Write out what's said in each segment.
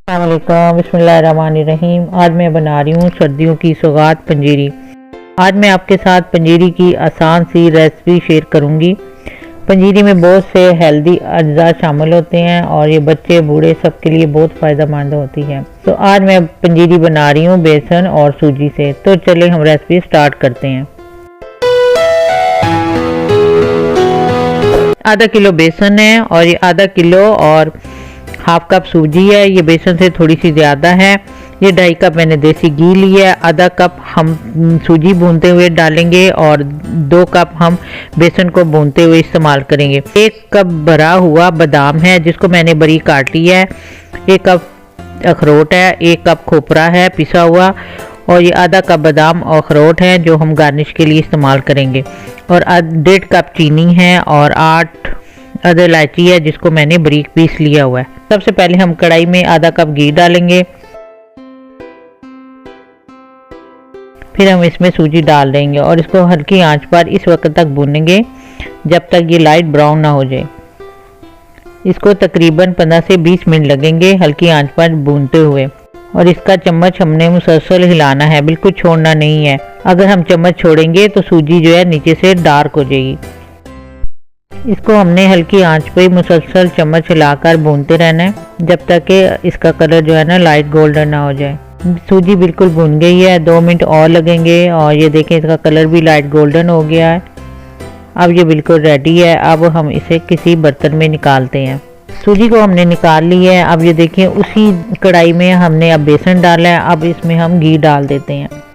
अस्सलामुअलैकुम, बिस्मिल्लाहिर्रहमानिर्रहीम। आज मैं बना रही हूँ सर्दियों की सौगात पंजीरी। आज मैं आपके साथ पंजीरी की आसान सी रेसिपी शेयर करूँगी। पंजीरी में बहुत से हेल्दी अज्जा शामिल होते हैं और ये बच्चे बूढ़े सबके लिए बहुत फ़ायदेमंद होती है। तो आज मैं पंजीरी बना रही हूँ बेसन और सूजी से। तो चलिए हम रेसिपी स्टार्ट करते हैं। आधा किलो बेसन है और ये आधा किलो और हाफ कप सूजी है। ये बेसन से थोड़ी सी ज़्यादा है। ये 2.5 कप मैंने देसी घी लिया है। आधा कप हम सूजी भूनते हुए डालेंगे और 2 कप हम बेसन को भूनते हुए इस्तेमाल करेंगे। 1 कप भरा हुआ बादाम है जिसको मैंने बारीक काट लिया है। 1 कप अखरोट है। 1 कप खोपरा है पिसा हुआ और ये आधा कप बादाम और अखरोट है जो हम गार्निश के लिए इस्तेमाल करेंगे। और 1.5 कप चीनी है और 8 अदर इलायची है जिसको मैंने बारीक पीस लिया हुआ है। सबसे पहले हम कढ़ाई में आधा कप घी डालेंगे, फिर हम इसमें सूजी डाल देंगे और इसको हल्की आंच पर इस वक्त तक भूनेंगे जब तक ये लाइट ब्राउन ना हो जाए। इसको तकरीबन 15 से 20 मिनट लगेंगे हल्की आंच पर भूनते हुए और इसका चम्मच हमने मुसलसल हिलाना है, बिल्कुल छोड़ना नहीं है। अगर हम चम्मच छोड़ेंगे तो सूजी जो है नीचे से डार्क हो जाएगी। इसको हमने हल्की आंच पे मुसलसल चम्मच हिलाकर भूनते रहना है जब तक कि इसका कलर जो है ना लाइट गोल्डन ना हो जाए। सूजी बिल्कुल भून गई है, 2 मिनट और लगेंगे और ये देखें इसका कलर भी लाइट गोल्डन हो गया है। अब ये बिल्कुल रेडी है। अब हम इसे किसी बर्तन में निकालते हैं। सूजी को हमने निकाल लिया है। अब ये देखें उसी कढ़ाई में हमने अब बेसन डाला है। अब इसमें हम घी डाल देते हैं।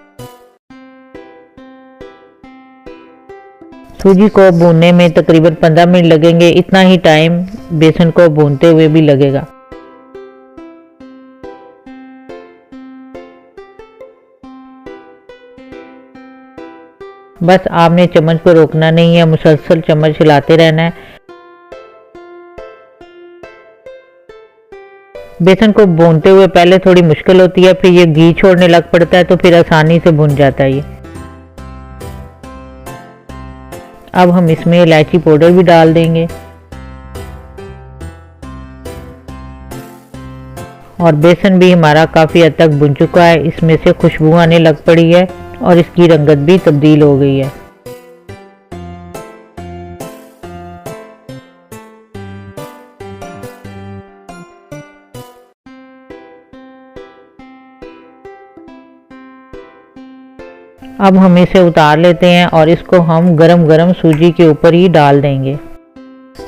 सूजी को भूनने में तकरीबन 15 मिनट लगेंगे। इतना ही टाइम बेसन को भूनते हुए भी लगेगा। बस आपने चम्मच को रोकना नहीं है, मुसलसल चम्मच हिलाते रहना है। बेसन को भूनते हुए पहले थोड़ी मुश्किल होती है, फिर ये घी छोड़ने लग पड़ता है तो फिर आसानी से भुन जाता है ये। अब हम इसमें इलायची पाउडर भी डाल देंगे और बेसन भी हमारा काफ़ी हद तक भुन चुका है। इसमें से खुशबू आने लग पड़ी है और इसकी रंगत भी तब्दील हो गई है। अब हम इसे उतार लेते हैं और इसको हम गरम गरम सूजी के ऊपर ही डाल देंगे।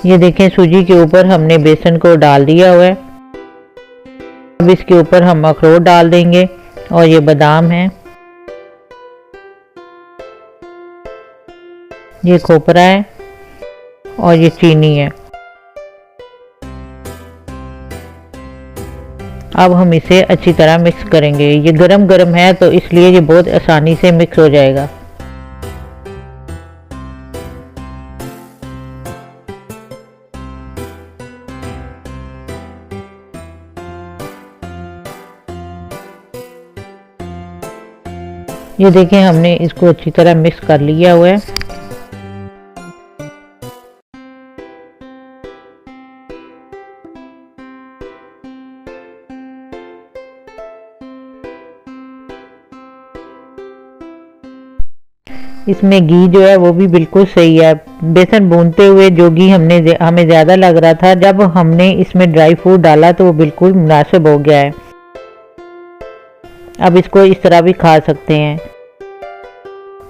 ये देखें सूजी के ऊपर हमने बेसन को डाल दिया हुआ है। अब इसके ऊपर हम अखरोट डाल देंगे और ये बादाम है, ये खोपरा है और ये चीनी है। अब हम इसे अच्छी तरह मिक्स करेंगे। ये गरम गरम है तो इसलिए ये बहुत आसानी से मिक्स हो जाएगा। ये देखें हमने इसको अच्छी तरह मिक्स कर लिया हुआ है। इसमें घी जो है वो भी बिल्कुल सही है। बेसन भूनते हुए जो घी हमें ज़्यादा लग रहा था, जब हमने इसमें ड्राई फ्रूट डाला तो वो बिल्कुल मुनासिब हो गया है। अब इसको इस तरह भी खा सकते हैं,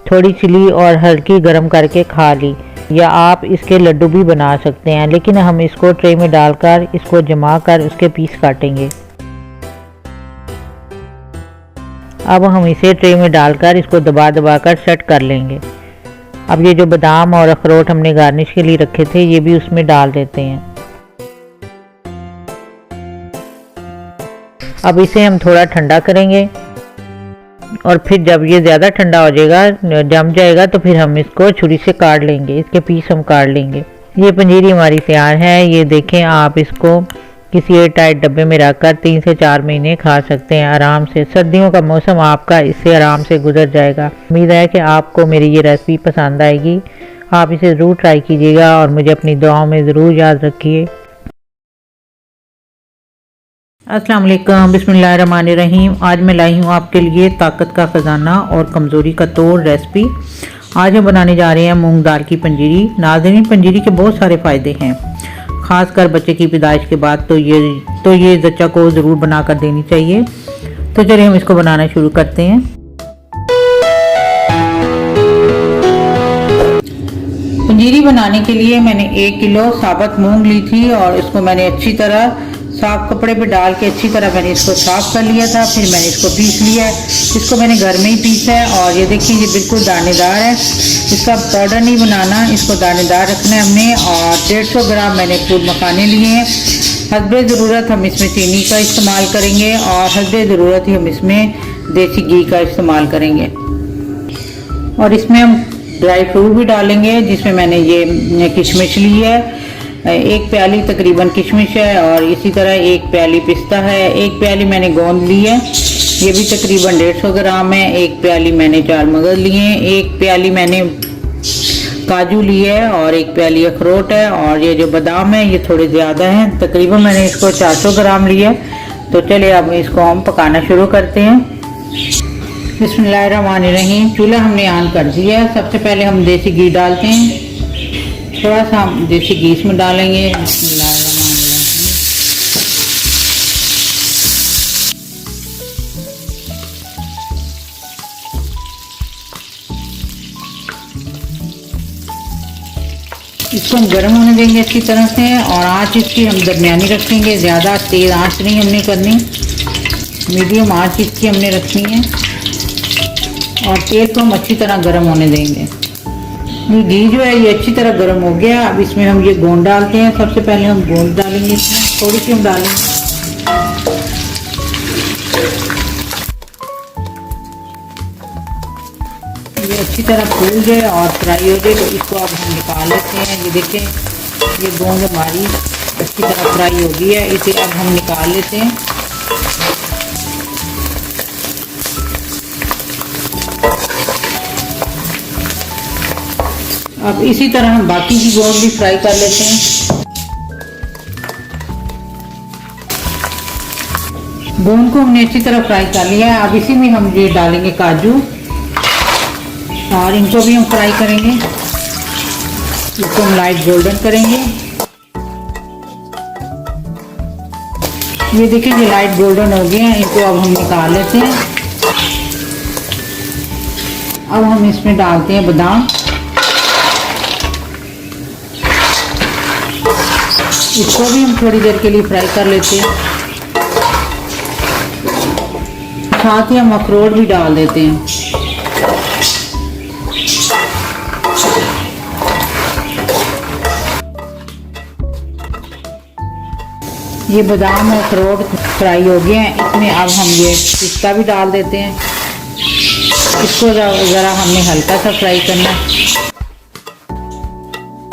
थोड़ी चिली और हल्की गर्म करके खा ली, या आप इसके लड्डू भी बना सकते हैं। लेकिन हम इसको ट्रे में डालकर इसको जमा कर उसके पीस काटेंगे। अब हम इसे ट्रे में डालकर इसको दबा दबा कर सेट कर लेंगे। अब ये जो बादाम और अखरोट हमने गार्निश के लिए रखे थे ये भी उसमें डाल देते हैं। अब इसे हम थोड़ा ठंडा करेंगे और फिर जब ये ज़्यादा ठंडा हो जाएगा, जम जाएगा, तो फिर हम इसको छुरी से काट लेंगे। इसके पीस हम काट लेंगे। ये पंजीरी हमारी तैयार है। ये देखें, आप इसको किसी एयर टाइट डब्बे में रखकर 3 से 4 महीने खा सकते हैं आराम से। सर्दियों का मौसम आपका इससे आराम से गुजर जाएगा। उम्मीद है कि आपको मेरी ये रेसिपी पसंद आएगी। आप इसे ज़रूर ट्राई कीजिएगा और मुझे अपनी दुआओं में ज़रूर याद रखिए। अस्सलाम वालेकुम, बिस्मिल्लाहिर्रहमानिर्रहीम। आज मैं लाई हूँ आपके लिए ताकत का ख़जाना और कमज़ोरी का तोड़ रेसिपी। आज हम बनाने जा रहे हैं मूंग दाल की पंजीरी। नाज़रीन, पंजीरी के बहुत सारे फ़ायदे हैं, ख़ासकर बच्चे की पैदाइश के बाद तो ये बच्चा को ज़रूर बना कर देनी चाहिए। तो चलिए हम इसको बनाना शुरू करते हैं। पंजीरी बनाने के लिए मैंने 1 किलो साबुत मूंग ली थी और इसको मैंने अच्छी तरह साफ कपड़े पे डाल के अच्छी तरह मैंने इसको साफ कर लिया था। फिर मैंने इसको पीस लिया है। इसको मैंने घर में ही पीसा है और ये देखिए ये बिल्कुल दानेदार है। इसका पाउडर नहीं बनाना, इसको दानेदार रखना है हमने। और 150 ग्राम मैंने फूल मखाने लिए हैं। हस्बे ज़रूरत हम इसमें चीनी का इस्तेमाल करेंगे और हस्बे ज़रूरत ही हम इसमें देसी घी का इस्तेमाल करेंगे। और इसमें हम ड्राई फ्रूट भी डालेंगे, जिसमें मैंने ये किशमिश ली है, 1 प्याली तकरीबन किशमिश है और इसी तरह 1 प्याली पिस्ता है, 1 प्याली मैंने गोंद ली है, ये भी तकरीबन 150 ग्राम है, 1 प्याली मैंने चार मगज लिए हैं, 1 प्याली मैंने काजू लिए है और 1 प्याली अखरोट है। और ये जो बादाम है ये थोड़े ज़्यादा हैं, तकरीबन मैंने इसको 400 ग्राम लिया है। तो चलिए अब इसको हम पकाना शुरू करते हैं। बिस्मिल्लाहिर्रहमानिर्रहीम। चूल्हा हमने ऑन कर दिया है। सबसे पहले हम देसी घी डालते हैं। थोड़ा सा हम देसी घी इसमें डालेंगे। बिस्मिल्लाहिर्रहमानिर्रहीम। इसको हम गर्म होने देंगे अच्छी तरह से और आंच इसकी हम दरमियानी रखेंगे। ज़्यादा तेज़ आंच नहीं हमने करनी, मीडियम आंच इसकी हमने रखनी है। और तेल को हम अच्छी तरह गर्म होने देंगे। ये घी जो है ये अच्छी तरह गर्म हो गया। अब इसमें हम ये गोंद डालते हैं। सबसे पहले हम गोंद डालेंगे, इसमें थोड़ी सी हम डालेंगे। ये अच्छी तरह फूल जाए और फ्राई हो जाए तो इसको अब हम निकाल लेते हैं। ये देखें ये गोंद हमारी अच्छी तरह फ्राई हो गई है, इसे अब हम निकाल लेते हैं। अब इसी तरह हम बाकी की गोंद भी फ्राई कर लेते हैं। गोंद को हमने अच्छी तरह फ्राई कर लिया है। अब इसी में हम ये डालेंगे काजू और इनको भी हम फ्राई करेंगे। इसको हम लाइट गोल्डन करेंगे। ये देखिए ये लाइट गोल्डन हो गए हैं, इनको अब हम निकाल लेते हैं। अब हम इसमें डालते हैं बादाम। इसको भी हम थोड़ी देर के लिए फ्राई कर लेते हैं। साथ ही हम अखरोट भी डाल देते हैं। ये बादाम और अखरोट फ्राई हो गए हैं। इसमें अब हम ये पिस्ता भी डाल देते हैं। इसको ज़रा हमने हल्का सा फ्राई करना है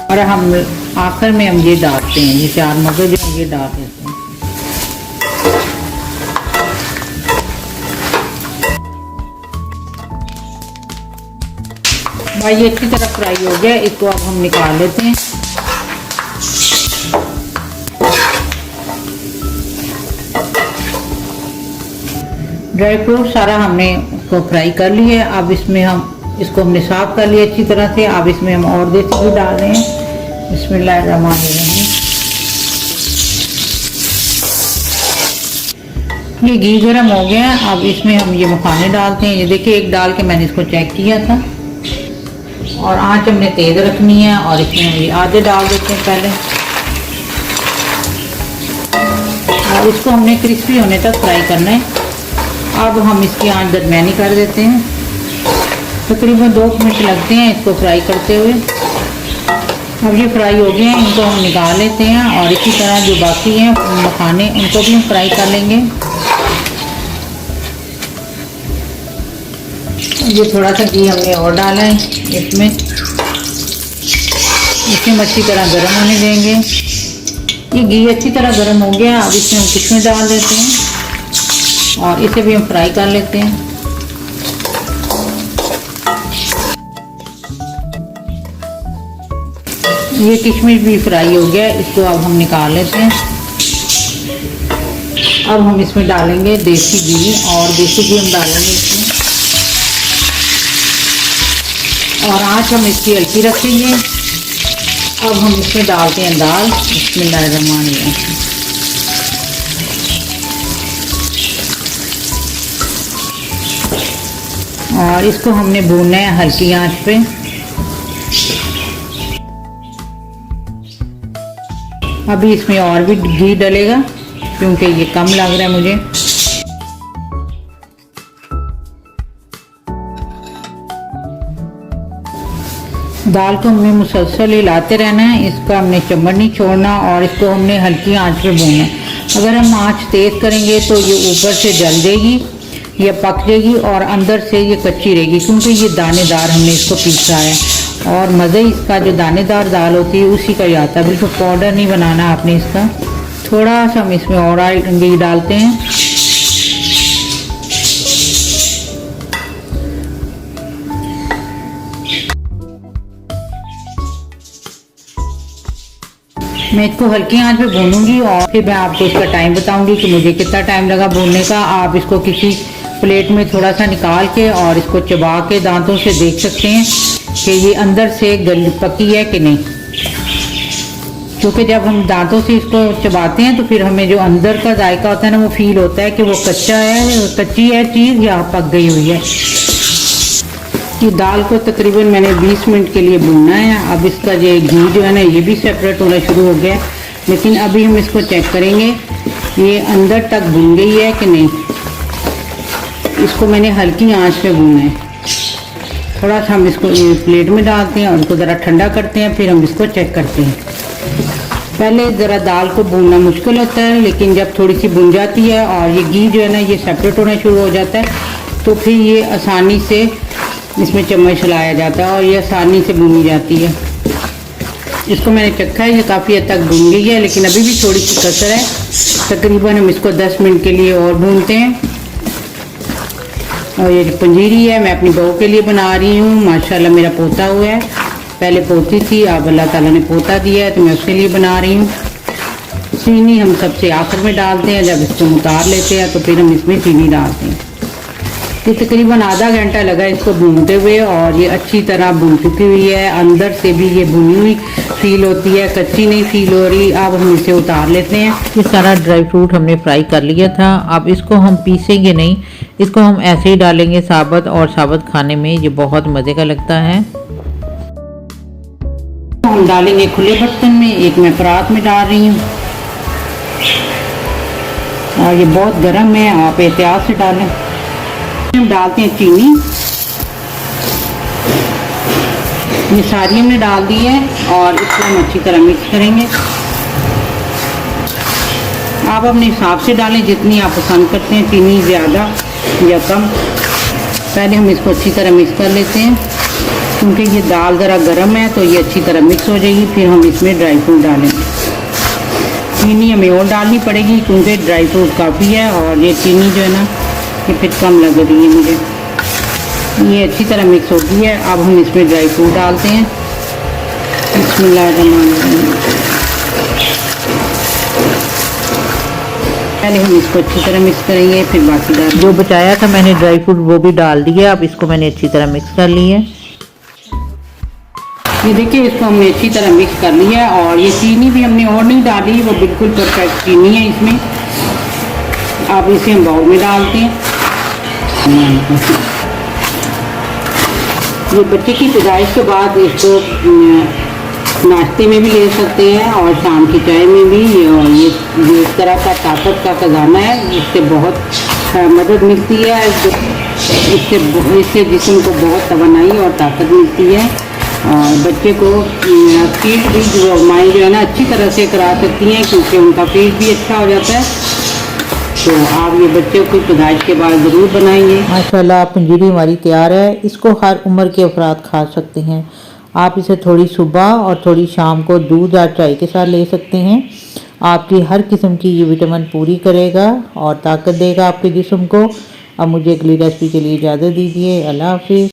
और हम आखिर में हम ये डालते हैं, ये चार मगज जो ये डाल देते हैं। भाई ये अच्छी तरह फ्राई हो गया, इसको अब हम निकाल लेते हैं। ड्राई फ्रूट सारा हमने इसको फ्राई कर लिया है। अब इसमें हम इसको हमने साफ कर लिया अच्छी तरह से। अब इसमें हम और देसी घी डाल रहे हैं। बिस्मिल्लाहिर्रहमानिर्रहीम। ये घी गर्म हो गया। अब इसमें हम ये मखाने डालते हैं। ये देखिए एक डाल के मैंने इसको चेक किया था और आंच हमने तेज रखनी है और इसमें हम ये आधे डाल देते हैं पहले और इसको हमने क्रिस्पी होने तक फ्राई करना है। अब हम इसकी आंच दरमियानी कर देते हैं। तकरीबन 2 मिनट लगते हैं इसको फ्राई करते हुए। अब ये फ्राई हो गए हैं, इनको हम निकाल लेते हैं और इसी तरह जो बाकी हैं मखाने उनको भी हम फ्राई कर लेंगे। ये थोड़ा सा घी हमने और डाला है इसमें अच्छी तरह गर्म होने देंगे। ये घी अच्छी तरह गर्म हो गया। अब इसमें हम किशमिश डाल देते हैं और इसे भी हम फ्राई कर लेते हैं। ये किशमिश भी फ्राई हो गया, इसको अब हम निकाल लेते हैं। अब हम इसमें डालेंगे देसी घी, और देसी घी हम डालेंगे इसमें, और आँच हम इसकी हल्की रखेंगे। अब हम इसमें डालते हैं दाल। बिस्मिल्लाहिर्रहमानिर्रहीम। और इसको हमने भूनना है हल्की आंच पे। अभी इसमें और भी घी डलेगा क्योंकि ये कम लग रहा है मुझे। दाल को हमने मुसलसल हिलाते रहना है, इसका हमने चम्मच नहीं छोड़ना, और इसको हमने हल्की आंच पे भूनना है। अगर हम आंच तेज़ करेंगे तो ये ऊपर से जल जाएगी, ये पक जाएगी, और अंदर से ये कच्ची रहेगी, क्योंकि ये दानेदार हमने इसको पीसा है। और मज़े इसका जो दानेदार दाल होती है उसी का ही आता है, बिल्कुल पाउडर नहीं बनाना आपने इसका। थोड़ा सा हम इसमें और घी डालते हैं। मैं इसको हल्की आंच पे भूनूंगी और फिर मैं आपको इसका टाइम बताऊंगी कि मुझे कितना टाइम लगा भूनने का। आप इसको किसी प्लेट में थोड़ा सा निकाल के और इसको चबा के दांतों से देख सकते हैं कि ये अंदर से गल पकी है कि नहीं, क्योंकि जब हम दांतों से इसको चबाते हैं तो फिर हमें जो अंदर का जायका होता है ना, वो फील होता है कि वो कच्चा है, कच्ची है चीज़ या पक गई हुई है। कि दाल को तकरीबन मैंने 20 मिनट के लिए भूनना है। अब इसका ये घी जो है ना, ये भी सेपरेट होना शुरू हो गया, लेकिन अभी हम इसको चेक करेंगे ये अंदर तक भून गई है कि नहीं। इसको मैंने हल्की आंच पे भूना है। थोड़ा सा हम इसको प्लेट में डालते हैं और इसको ज़रा ठंडा करते हैं, फिर हम इसको चेक करते हैं। पहले ज़रा दाल को भूनना मुश्किल होता है, लेकिन जब थोड़ी सी भुन जाती है और ये घी जो है ना ये सेपरेट होना शुरू हो जाता है, तो फिर ये आसानी से इसमें चम्मच चलाया जाता है और ये आसानी से भूनी जाती है। इसको मैंने चखा है, ये काफ़ी हद तक भून गई है, लेकिन अभी भी थोड़ी सी कसर है। तकरीबन हम इसको 10 मिनट के लिए और भूनते हैं। और ये जो पंजीरी है मैं अपनी बहू के लिए बना रही हूँ। माशाल्लाह मेरा पोता हुआ है, पहले पोती थी, अब अल्लाह ताला ने पोता दिया है, तो मैं उसके लिए बना रही हूँ। चीनी हम सबसे आखिर में डालते हैं, जब इसको उतार लेते हैं तो फिर हम इसमें चीनी डालते हैं। ये तकरीबन आधा घंटा लगा इसको भूनते हुए, और ये अच्छी तरह भून चुकी हुई है। अंदर से भी ये भुनी हुई फील होती है, कच्ची नहीं फील हो रही। अब हम इसे उतार लेते हैं। ये सारा ड्राई फ्रूट हमने फ्राई कर लिया था। अब इसको हम पीसेंगे नहीं, इसको हम ऐसे ही डालेंगे साबुत, और साबुत खाने में ये बहुत मज़े का लगता है। हम डालेंगे खुले बर्तन में, एक मैं परात में डाल रही हूँ, और ये बहुत गर्म है, आप एहतियात से डालें। हम डालते हैं चीनी, ये सारी हमने डाल दी है, और इसको हम अच्छी तरह मिक्स करेंगे। आप अपने हिसाब से डालें जितनी आप पसंद करते हैं, चीनी ज़्यादा या कम। पहले हम इसको अच्छी तरह मिक्स कर लेते हैं, क्योंकि ये दाल ज़रा गर्म है तो ये अच्छी तरह मिक्स हो जाएगी। फिर हम इसमें ड्राई फ्रूट डालेंगे। चीनी हमें और डालनी पड़ेगी क्योंकि ड्राई फ्रूट काफ़ी है, और ये चीनी जो है ना ये फिर कम लग रही है मुझे। ये अच्छी तरह मिक्स हो गई है। अब हम इसमें ड्राई फ्रूट डालते हैं। बिस्मिल्लाहिर्रहमानिर्रहीम। पहले हम इसको अच्छी तरह मिक्स करेंगे, फिर बाकी डाल जो बचाया था मैंने ड्राई फ्रूट वो भी डाल दिया। अब इसको मैंने अच्छी तरह मिक्स कर लिया है। ये देखिए इसको हमने अच्छी तरह मिक्स कर लिया है, और ये चीनी भी हमने और नहीं डाली, वो बिल्कुल परफेक्ट चीनी है इसमें। अब इसे हम बाउल में डालते हैं। ये बच्चे की पैदाइश के बाद इसको नाश्ते में भी ले सकते हैं और शाम की चाय में भी। ये इस तरह का ताकत का खजाना है, इससे बहुत मदद मिलती है। इससे जिस्म को बहुत तवानाई और ताकत मिलती है, और बच्चे को फीड भी जो माएँ जो है ना अच्छी तरह से करा सकती हैं, क्योंकि उनका फीड भी अच्छा हो जाता है। तो आप ये बच्चों की पैदाइश के बाद ज़रूर बनाएंगे। माशाल्लाह पंजीरी हमारी तैयार है। इसको हर उम्र के अफराद खा सकते हैं। आप इसे थोड़ी सुबह और थोड़ी शाम को दूध या चाय के साथ ले सकते हैं। आपकी हर किस्म की ये विटामिन पूरी करेगा और ताकत देगा आपके जिस्म को। अब मुझे अगली रेसिपी के लिए इजाज़त दीजिए। अल्लाह हाफिज़।